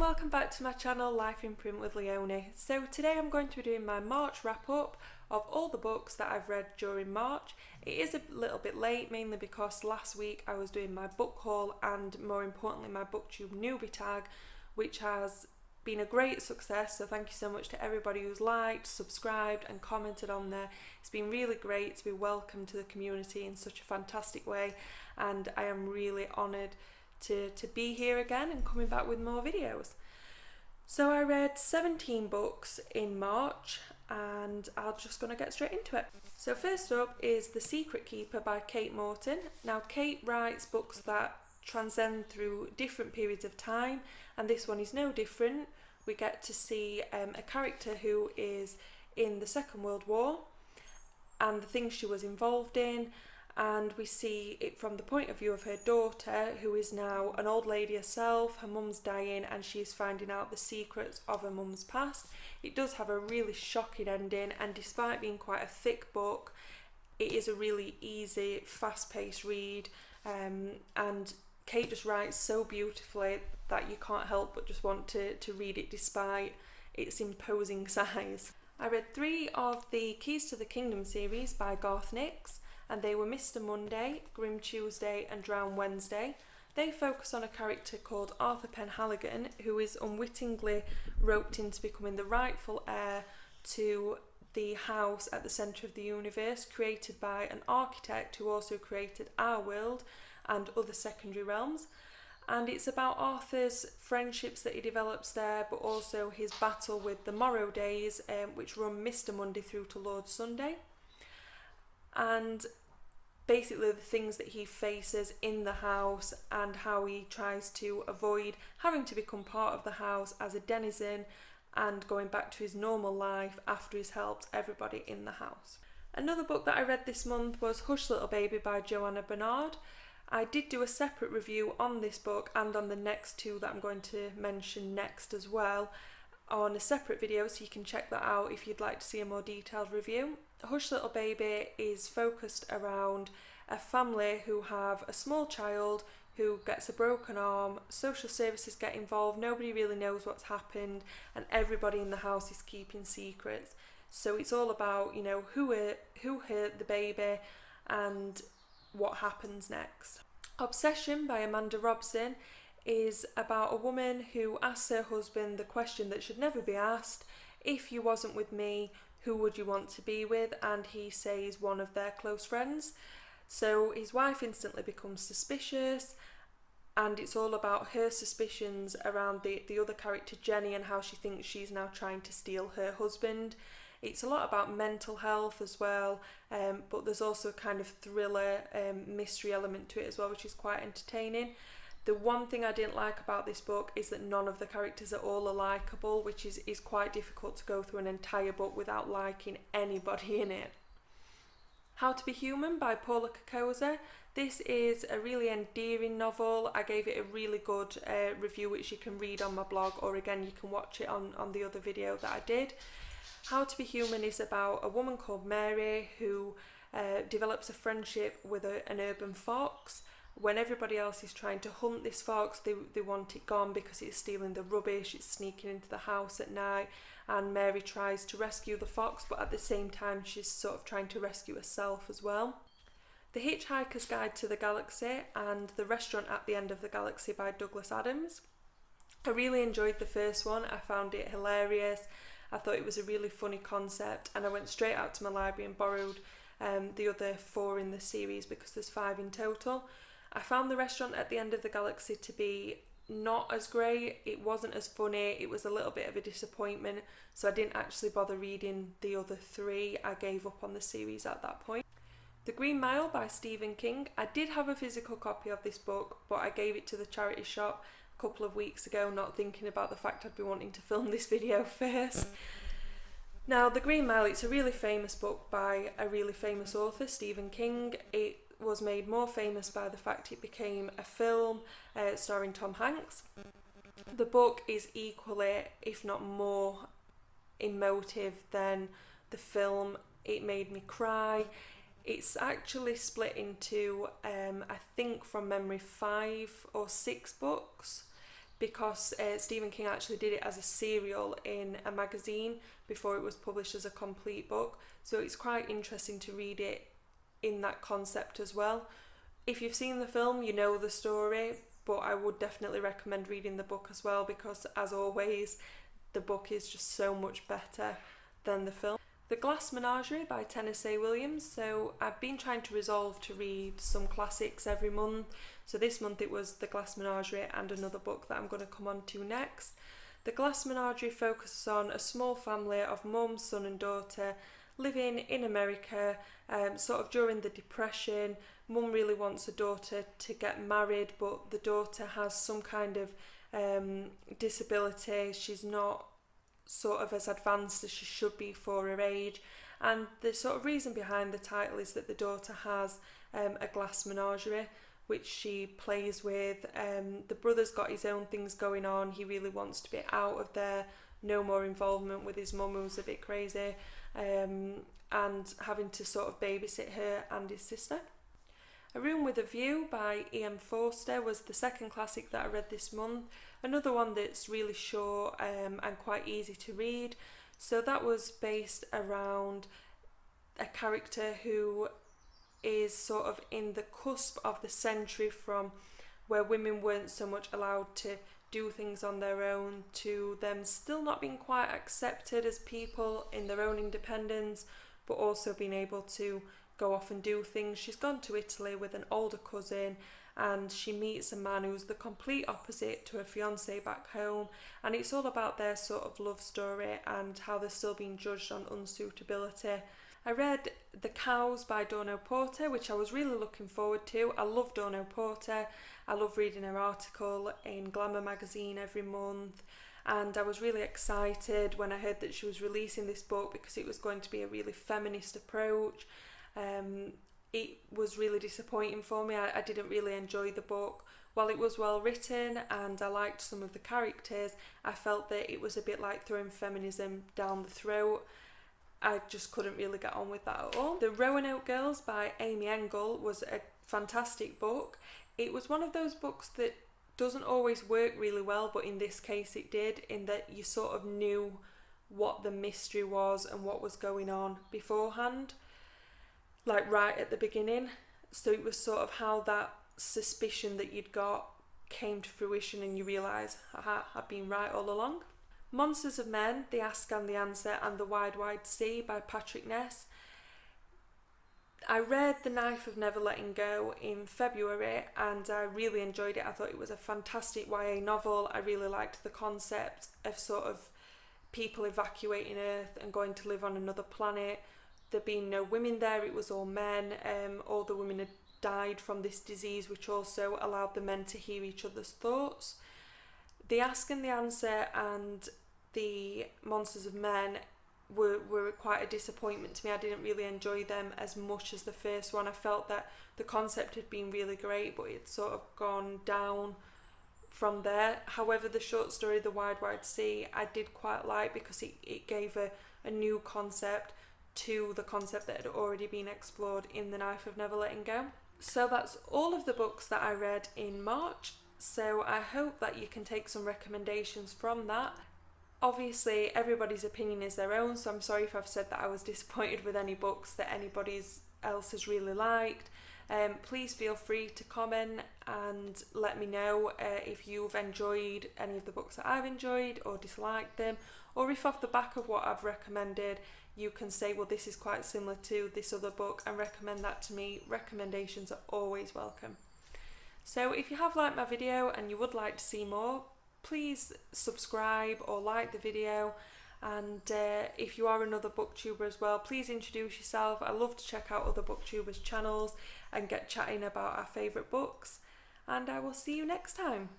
welcome back to my channel Life in Print with Leonie. So today I'm going to be doing my March wrap up of all the books that I've read during March. It is a little bit late, mainly because last week I was doing my book haul and more importantly my booktube newbie tag, which has been a great success, so thank you so much to everybody who's liked, subscribed and commented on there. It's been really great to be welcomed to the community in such a fantastic way, and I am really honoured to be here again and coming back with more videos. So I read 17 books in March and I'm just going to get straight into it. So first up is The Secret Keeper by Kate Morton. Now Kate writes books that transcend through different periods of time, and this one is no different. We get to see a character who is in the Second World War and the things she was involved in, and we see it from the point of view of her daughter, who is now an old lady herself. Her mum's dying and she's finding out the secrets of her mum's past. It does have a really shocking ending, and despite being quite a thick book, it is a really easy, fast-paced read, and Kate just writes so beautifully that you can't help but just want to read it despite its imposing size. I read 3 of the Keys to the Kingdom series by Garth, and they were Mr. Monday, Grim Tuesday and Drown Wednesday. They focus on a character called Arthur Penhaligon, who is unwittingly roped into becoming the rightful heir to the house at the centre of the universe, created by an architect who also created our world and other secondary realms. And it's about Arthur's friendships that he develops there, but also his battle with the Morrow Days, which run Mr. Monday through to Lord Sunday. And basically the things that he faces in the house and how he tries to avoid having to become part of the house as a denizen and going back to his normal life after he's helped everybody in the house. Another book that I read this month was Hush Little Baby by Joanna Bernard. I did do a separate review on this book and on the next 2 that I'm going to mention next as well on a separate video, so you can check that out if you'd like to see a more detailed review. Hush Little Baby is focused around a family who have a small child who gets a broken arm. Social services get involved, nobody really knows what's happened, and everybody in the house is keeping secrets. So it's all about, you know, who hurt the baby and what happens next. Obsession by Amanda Robson is about a woman who asks her husband the question that should never be asked: if you wasn't with me, who would you want to be with? And he says one of their close friends. So his wife instantly becomes suspicious, and it's all about her suspicions around the other character Jenny and how she thinks she's now trying to steal her husband. It's a lot about mental health as well, but there's also a kind of thriller mystery element to it as well, which is quite entertaining. The one thing I didn't like about this book is that none of the characters at all are likeable, which is quite difficult to go through an entire book without liking anybody in it. How to Be Human by Paula Kokoza. This is a really endearing novel. I gave it a really good review, which you can read on my blog, or again you can watch it on the other video that I did. How to Be Human is about a woman called Mary who develops a friendship with an urban fox. When everybody else is trying to hunt this fox, they want it gone because it's stealing the rubbish, it's sneaking into the house at night, and Mary tries to rescue the fox, but at the same time she's sort of trying to rescue herself as well. The Hitchhiker's Guide to the Galaxy and The Restaurant at the End of the Galaxy by Douglas Adams. I really enjoyed the first one. I found it hilarious. I thought it was a really funny concept, and I went straight out to my library and borrowed the other 4 in the series because there's 5 in total. I found The Restaurant at the End of the Galaxy to be not as great. It wasn't as funny. It was a little bit of a disappointment, so I didn't actually bother reading the other 3. I gave up on the series at that point. The Green Mile by Stephen King. I did have a physical copy of this book, but I gave it to the charity shop a couple of weeks ago, not thinking about the fact I'd be wanting to film this video first. Now, The Green Mile, it's a really famous book by a really famous author, Stephen King. It was made more famous by the fact it became a film starring Tom Hanks. The book is equally, if not more, emotive than the film. It made me cry. It's actually split into, I think from memory, 5 or 6 books. because Stephen King actually did it as a serial in a magazine before it was published as a complete book. So it's quite interesting to read it in that concept as well. If you've seen the film, you know the story, but I would definitely recommend reading the book as well, because as always, the book is just so much better than the film. The Glass Menagerie by Tennessee Williams. So I've been trying to resolve to read some classics every month. So this month it was The Glass Menagerie and another book that I'm going to come on to next. The Glass Menagerie focuses on a small family of mum, son and daughter living in America, sort of during the Depression. Mum really wants a daughter to get married, but the daughter has some kind of disability. She's not sort of as advanced as she should be for her age, and the sort of reason behind the title is that the daughter has a glass menagerie which she plays with. The brother's got his own things going on. He really wants to be out of there, no more involvement with his mum, who's a bit crazy, and having to sort of babysit her and his sister. A Room with a View by E.M. Forster was the second classic that I read this month. Another one that's really short and quite easy to read. So that was based around a character who is sort of in the cusp of the century, from where women weren't so much allowed to do things on their own to them still not being quite accepted as people in their own independence, but also being able to go off and do things. She's gone to Italy with an older cousin, and she meets a man who's the complete opposite to her fiance back home, and it's all about their sort of love story and how they're still being judged on unsuitability. I read The Cows by Dawn Porter, which I was really looking forward to. I love Dawn Porter. I love reading her article in Glamour magazine every month, and I was really excited when I heard that she was releasing this book because it was going to be a really feminist approach. It was really disappointing for me. I didn't really enjoy the book. While it was well written and I liked some of the characters, I felt that it was a bit like throwing feminism down the throat. I just couldn't really get on with that at all. The Roanoke Girls by Amy Engel was a fantastic book. It was one of those books that doesn't always work really well, but in this case it did, in that you sort of knew what the mystery was and what was going on beforehand, like right at the beginning. So it was sort of how that suspicion that you'd got came to fruition and you realise, haha, I've been right all along. Monsters of Men, The Ask and the Answer and The Wide Wide Sea by Patrick Ness. I read The Knife of Never Letting Go in February and I really enjoyed it. I thought it was a fantastic YA novel. I really liked the concept of sort of people evacuating Earth and going to live on another planet. There being no women there, it was all men. All the women had died from this disease, which also allowed the men to hear each other's thoughts. The Ask and the Answer and the Monsters of Men were quite a disappointment to me. I didn't really enjoy them as much as the first one. I felt that the concept had been really great, but it's sort of gone down from there. However, the short story The Wide Wide Sea I did quite like, because it gave a new concept to the concept that had already been explored in The Knife of Never Letting Go. So that's all of the books that I read in March. So I hope that you can take some recommendations from that. Obviously, everybody's opinion is their own, so I'm sorry if I've said that I was disappointed with any books that anybody else has really liked. Please feel free to comment and let me know if you've enjoyed any of the books that I've enjoyed or disliked them, or if off the back of what I've recommended you can say, well, this is quite similar to this other book, and recommend that to me. Recommendations are always welcome. So if you have liked my video and you would like to see more, please subscribe or like the video, and if you are another booktuber as well, please introduce yourself. I love to check out other booktubers' channels and get chatting about our favourite books, and I will see you next time.